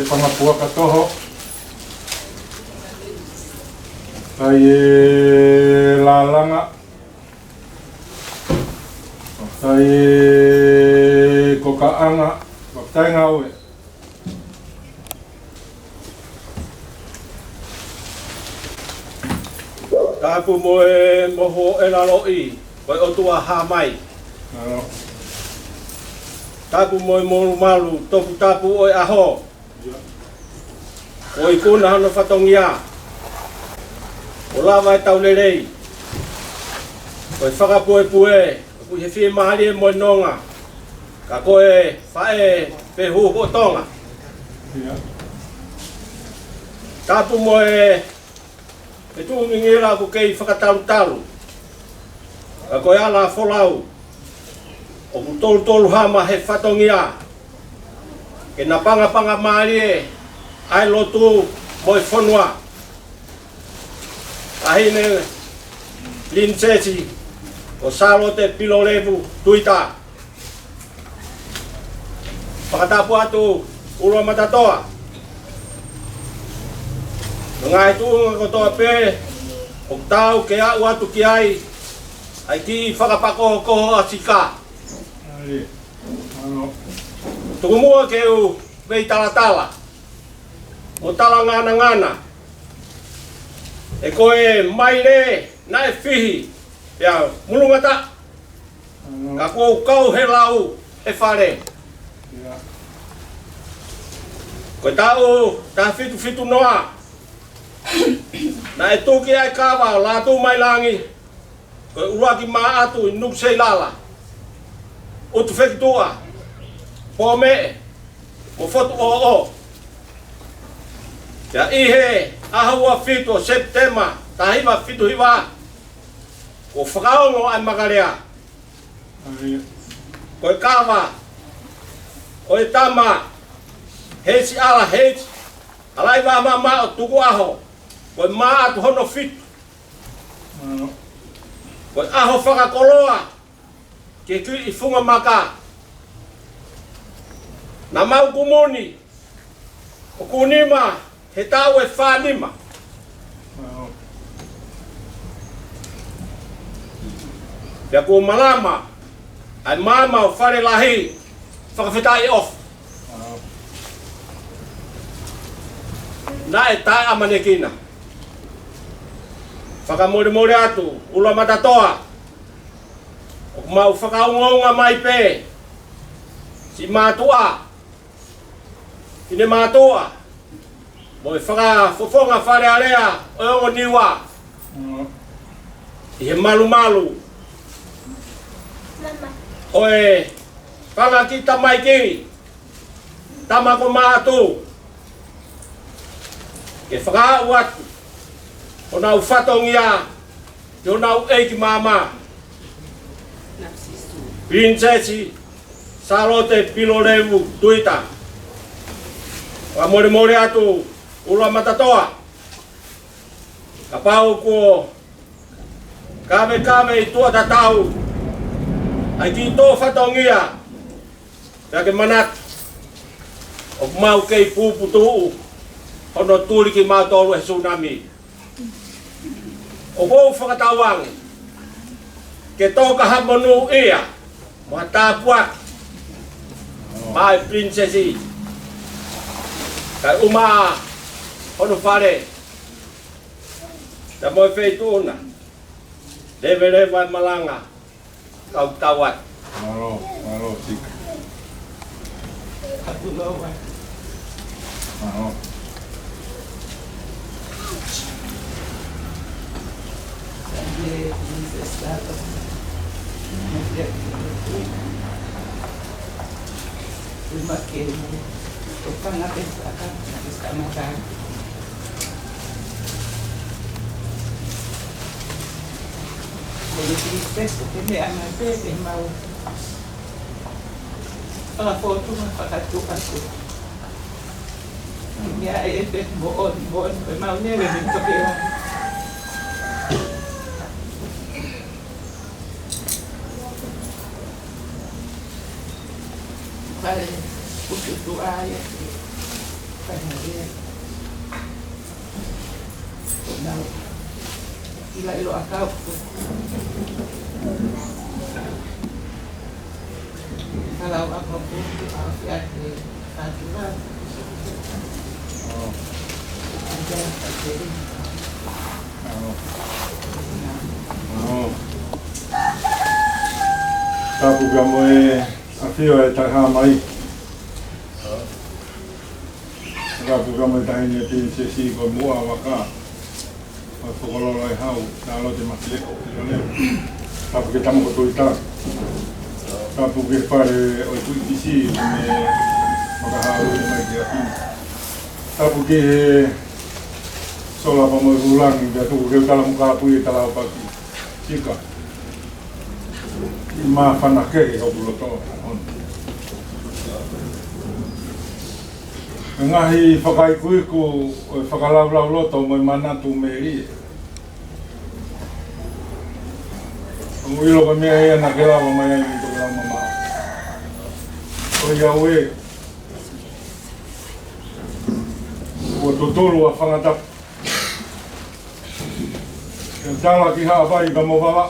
pangapua katoho, lalanga, kokaanga, ngawe. Tapu moe moho e laloi, koe otua hamai. Tapu moe moru malu, topu tapu oi aho. Oi kuna hano whatongia. O lawa e taulelei. Koe whakapue pue, ku he whie mahari e moe nonga. Ka koe whae pehu ho tonga. Tapu moe e tu ngira ku kei whakataru-taru. Ka koe ala folau. O ku tolu hama he whatongia. Ke na panga mahari e ai lotu moe whanua. Ahine linsesi o salote pilolevu tuita. Pakatapu atu ulua matatoa. Ngai tu ngotoa pe o tau ke au atu ki ai ki whakapako koho asika. Tukumua ke u vei talatala. O tala ngana. E koe mai le na e fihi ya mulungata. Ka kau he lau e whare. Koe tau ta fitu noa. Na e tuki ai kawa la tu mai langi. Koe uraki maa atu i nuk sei lala. Utu whekitua. Po me. Mo fotu o. Ya ihe ahua fitu September tahiva fitu hiva. Ko whakaongo ai makarea. Koe kawa. Koe tama. Heisi ala heisi. Alai wa mama o tuku aho. Koe maa atu hono fitu. Koe aho whakakoloa. Ke kui i funga maka. Na mau kumuni. O kunima. He tau e whanima. Pea kua malama. Ai mama o whare lahi. Whakawhitai off. Na e tae amanekina. Whakamore atu. Ula matatoa. O mau whakaungonga mai pe. Si mātua. Ine mātua. Moi whakafofonga whare area o ongo niwa. I he malu. Oe whanga ki tamai ki. Tamako mātu. Ke whakau atu. O nau whatongia. O nau eiki mama. Princesi. Salote pilolevu tuita. Wa more atu. Ulua matatoa. Kapau ko kave i tua tatau. Ai ki tō whatongia. Pea ke manat. O mau kei pupu tuu. Hono tūri ki mau tōru he tsunami. O kou whakatauangi. Ke tōka hamonu ia. Moha tāpuak. Mai princesi. Kai uma hono whare. Ta moi whei tūna. Lewe vai malanga. Kau tawat. Maro, tika. Pulau. Sampai Princess datang. Terima kasih. Tukang natin sa akan. Sa makan. Jadi Princess, ini anak saya mau. Kalau foto mapakatukan ko. Niya ay buon. Maunya rin ito kaya. Kaya puso ayat. Kaya rin. Now, ilo akaw ko. Kalau aku pun afiat di aturan, ada jadi. Tapu kamoe afio e taha mai. Tapu kamoe tahine pinse si ko mua waka. Whakololo e hau, nā lo te makileko, te leo. Tapu ke tamo ko tuita. Tapu ke whare o i tuitisi me wakaharu e mai ki ahi. Tapu ke sola pa mo i hulangi, kia tuku ke utala muka pui e tala o paki. Tika. I maa whanake e hopu loto. Ngahi whakaikuiku o i whakalaulau loto mo i manatu me rie. Ang ilo ka mea ea na kelawa mai ai mito kelawa mama. O iau e. O tuturu a whangatap. Ang tala ki haa pai ka mo wawa.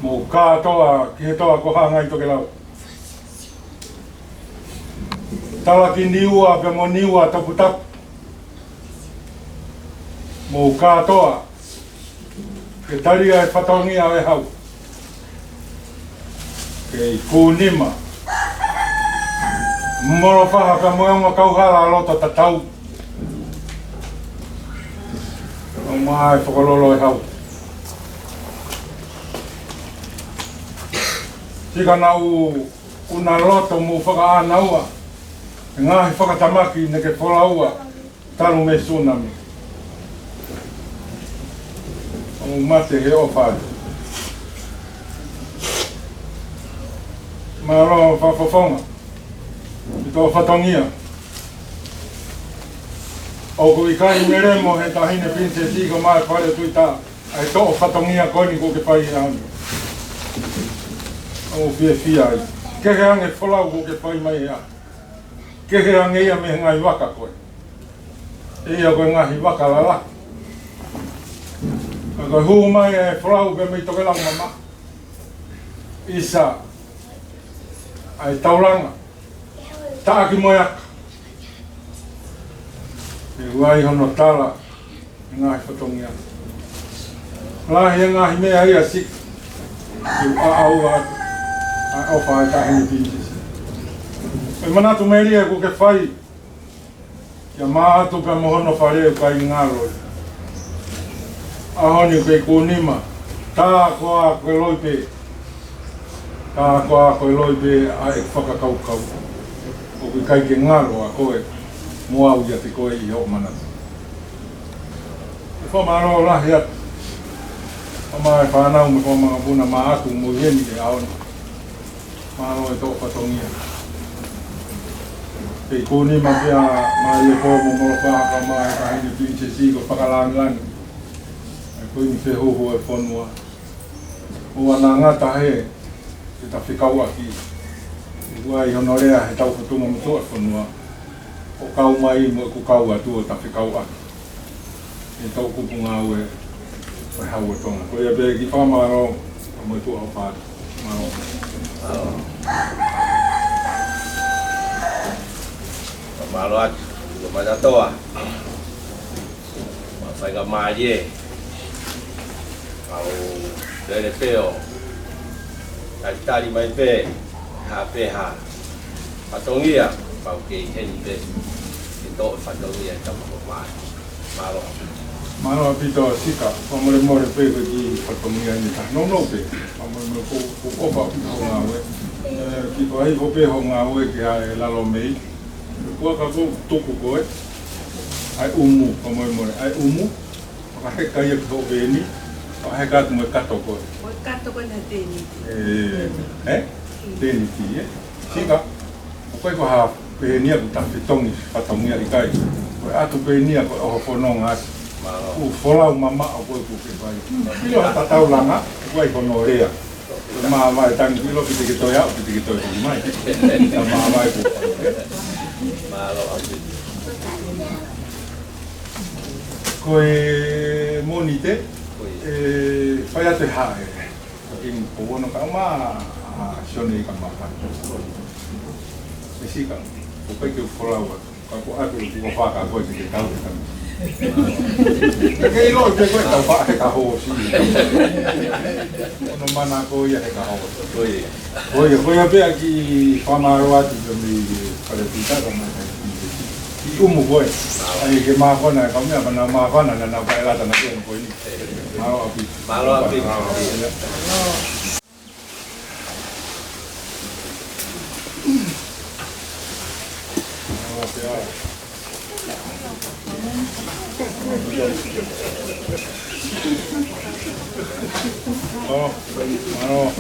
Mo kātoa ki he toa ko haa ngai to kelawa. Tala ki niua pe mo niua tapu tapu. Mo kātoa. Ke taria e whatongia e hau. Ke kūnima. Moro whaha ka moeonga kauhala loto tatau. O maa e whakololo e hau. Tika nau una loto mo whakaanaua. Ngahi whakatamaki ne ke wholaua. Talu me tsunami. O mate he o whare. Maro whawhawhonga. I tō whatongia. O ko i kai meremo he tahine princess i ko mai whare tuita. Ai tō whatongia koni ko ke pai i hanu. O fia ai. Kehe ange wholau ko ke pai mai ia. Kehe ange ia me ngai waka koe. Ia koe ngahi waka lala. Ako hu mai e wholau pe mei toke lau mama. Isa. Ai tauranga. Taaki moeaka. E uai hono tala. Ngahi whatongia. Lahi e ngahi mea ia sik. E au atu. Ai ofa e tahini pintis. E manatu meria ko ke whai. Ia maa atu ka mohono whare o kai ngaro. Ahoni ke kūnima. Tā koa koe loipe. Tā koa koe loipe a e whakakaukau. O ke kai ke ngaro a koe. Moau ia te koe i ho manatu. E whamaro lahi atu. Whama e whanau me whamanga puna maa atu mo heni ke aona. Maro e tō whatongia. Kei kūnima pia mai e pōmo moro whahaka mai ka hini pinche siko whakalangilangi. E koe ni whehoho e whanua. Ua nā ngata he, e ta whikau aki. E ua i honorea he tau whatunga mutua e whanua. O kau mai mo e ku kau atu o ta whikau aki. E tau kupu ngā ue e hau e tonga. Koe e be ki whamaro, ka mo e tua o whātu. Maro. Malo atu, ko matatoa. Ma whainga māie. Au lele peo. Kai tari mai pe. ha patongia pau ke hende itu patongia kamu malo Mano pito sika, pamole more pe ko ki patomia ni ta. No pe. Pamole ko opa ko ngawe. Ki ko ai ko pe ho ngawe ki ai la lo mei. Ko ka ko toku ko ai umu pamole more. Ai umu. Ka he ka ye ko beni. Ka he ka mo ka to ko. Ko kato ko na teni. Teni ki e. Sika. Ko ko ha pe ni ko ta pitongi patomia i kai. Ko atu pe ni ko ho fononga. Fola mama aku ke pai. Kilo tak tahu langa, aku kono rea. Mama tang kilo kita ya, kita mai. Mama aku. malo aku Koi monite faya te ha. In pono kama shone kama pa. Mesika. Ko ke fola wa. Aku ko fa ka ko ke tahu kan. Kaya ilo, kaya ko ito pa ay kahosi. Ano man ako ya ay kahosi. Kuya pe aki pamarawa ti kami paletita kami. Iumu ko ay ke mako na kami na mako na pailata na ko ini. malo api Oh, ano?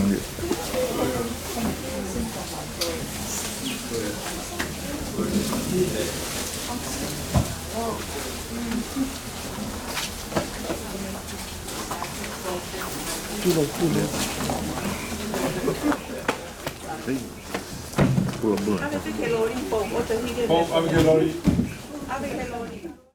Ano si Kelori po? O tahi Oh, kami kay Lori.